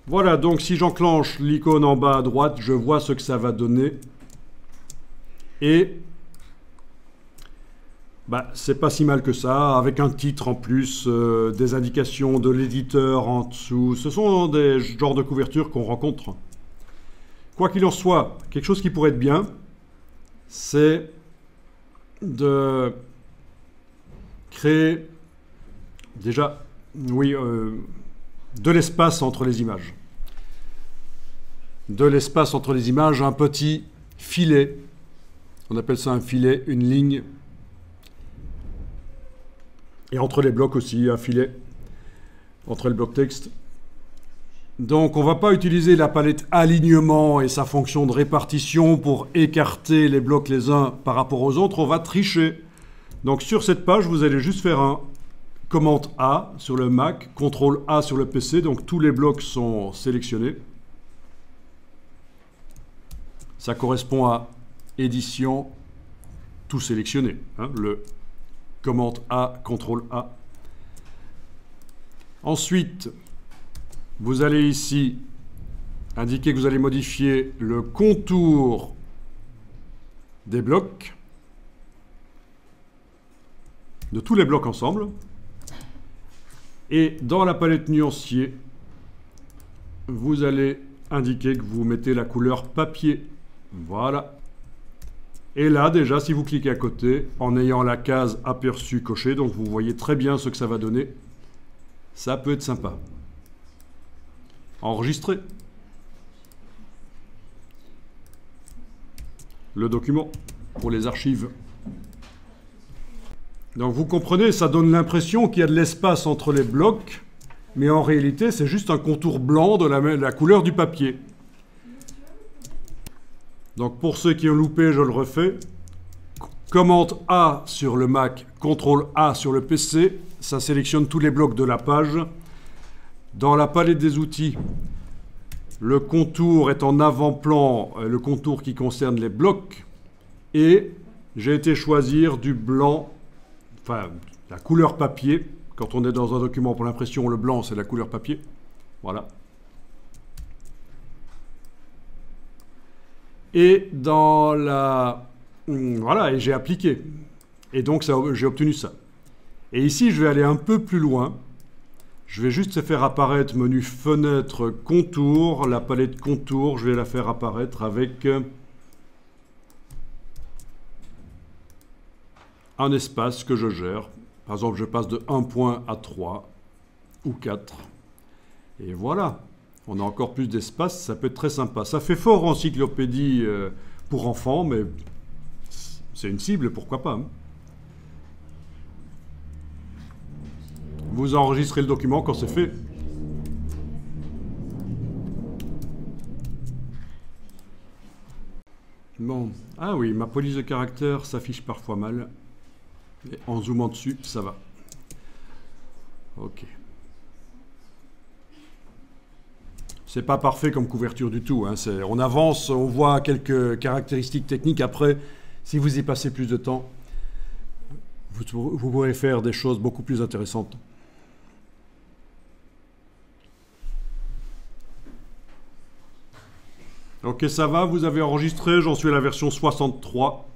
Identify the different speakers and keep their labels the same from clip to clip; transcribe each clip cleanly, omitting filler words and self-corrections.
Speaker 1: Voilà, donc si j'enclenche l'icône en bas à droite, je vois ce que ça va donner. Et c'est pas si mal que ça, avec un titre en plus, des indications de l'éditeur en dessous. Ce sont des genres de couvertures qu'on rencontre. Quoi qu'il en soit, quelque chose qui pourrait être bien, c'est de créer déjà, oui, de l'espace entre les images. De l'espace entre les images, un petit filet. On appelle ça un filet, une ligne. Et entre les blocs aussi, un filet. Entre les blocs texte. Donc on ne va pas utiliser la palette alignement et sa fonction de répartition pour écarter les blocs les uns par rapport aux autres. On va tricher. Donc sur cette page, vous allez juste faire un commande A sur le Mac, CTRL A sur le PC. Donc tous les blocs sont sélectionnés. Ça correspond à édition, tout sélectionné. Hein, le commande A, CTRL A. Ensuite, vous allez ici indiquer que vous allez modifier le contour des blocs, de tous les blocs ensemble. Et dans la palette nuancier, vous allez indiquer que vous mettez la couleur papier. Voilà. Et là, déjà, si vous cliquez à côté, en ayant la case aperçu cochée, donc vous voyez très bien ce que ça va donner, ça peut être sympa. Enregistrer le document pour les archives. Donc vous comprenez, ça donne l'impression qu'il y a de l'espace entre les blocs, mais en réalité, c'est juste un contour blanc de la couleur du papier. Donc pour ceux qui ont loupé, je le refais. Commande A sur le Mac, CTRL A sur le PC, ça sélectionne tous les blocs de la page. Dans la palette des outils, le contour est en avant-plan, le contour qui concerne les blocs. Et j'ai été choisir du blanc, enfin la couleur papier. Quand on est dans un document pour l'impression, le blanc c'est la couleur papier. Voilà. Et dans la... Voilà, et j'ai appliqué. Et donc j'ai obtenu ça. Et ici, je vais aller un peu plus loin. Je vais juste faire apparaître menu fenêtre contour, la palette contour, je vais la faire apparaître avec un espace que je gère. Par exemple, je passe de 1 point à 3 ou 4. Et voilà, on a encore plus d'espace, ça peut être très sympa. Ça fait fort encyclopédie pour enfants, mais c'est une cible, pourquoi pas, hein. Vous enregistrez le document quand c'est fait. Bon, ah oui, ma police de caractère s'affiche parfois mal. Et en zoomant dessus, ça va. Ok. C'est pas parfait comme couverture du tout, hein. On avance, on voit quelques caractéristiques techniques. Après, si vous y passez plus de temps, vous pourrez faire des choses beaucoup plus intéressantes. Ok, ça va, vous avez enregistré, j'en suis à la version 63.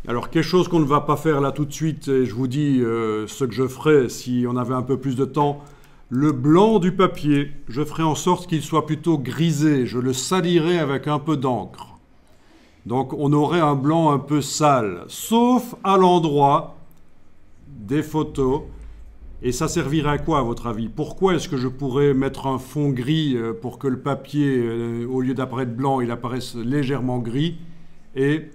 Speaker 1: Alors, quelque chose qu'on ne va pas faire là tout de suite, et je vous dis ce que je ferai si on avait un peu plus de temps. Le blanc du papier, je ferai en sorte qu'il soit plutôt grisé, je le salirai avec un peu d'encre. Donc, on aurait un blanc un peu sale, sauf à l'endroit des photos. Et ça servirait à quoi, à votre avis? Pourquoi est-ce que je pourrais mettre un fond gris pour que le papier, au lieu d'apparaître blanc, il apparaisse légèrement gris? Et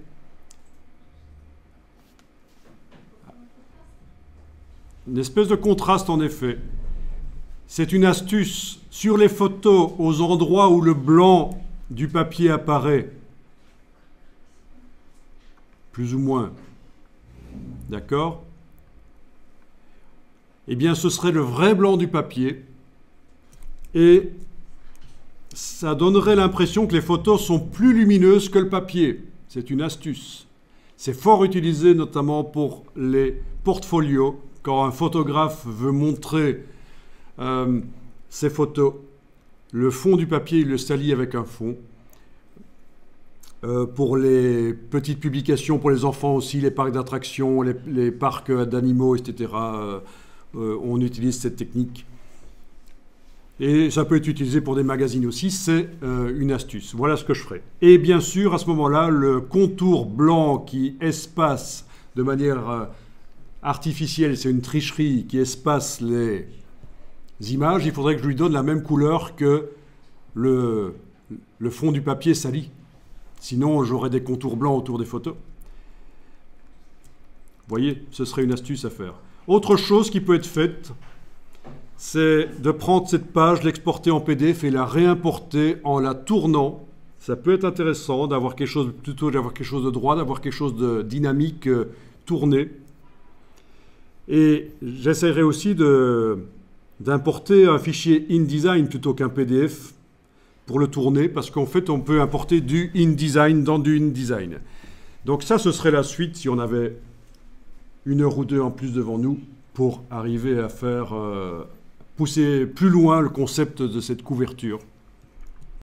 Speaker 1: une espèce de contraste, en effet. C'est une astuce. Sur les photos, aux endroits où le blanc du papier apparaît, plus ou moins, d'accord? Eh bien, ce serait le vrai blanc du papier. Et ça donnerait l'impression que les photos sont plus lumineuses que le papier. C'est une astuce. C'est fort utilisé notamment pour les portfolios, quand un photographe veut montrer ses photos, le fond du papier, il le salit avec un fond. Pour les petites publications pour les enfants aussi, les parcs d'attractions, les parcs d'animaux, etc., on utilise cette technique. Et ça peut être utilisé pour des magazines aussi, c'est une astuce. Voilà ce que je ferai. Et bien sûr, à ce moment-là, le contour blanc qui espace de manière artificielle, c'est une tricherie, qui espace les images, il faudrait que je lui donne la même couleur que le fond du papier sali. Sinon, j'aurais des contours blancs autour des photos. Vous voyez, ce serait une astuce à faire. Autre chose qui peut être faite, c'est de prendre cette page, l'exporter en PDF et la réimporter en la tournant. Ça peut être intéressant d'avoir quelque chose, plutôt d'avoir quelque chose de droit, d'avoir quelque chose de dynamique tourné. Et j'essaierai aussi d'importer un fichier InDesign plutôt qu'un PDF pour le tourner, parce qu'en fait, on peut importer du InDesign dans du InDesign. Donc ça, ce serait la suite si on avait 1 heure ou 2 en plus devant nous pour arriver à faire pousser plus loin le concept de cette couverture.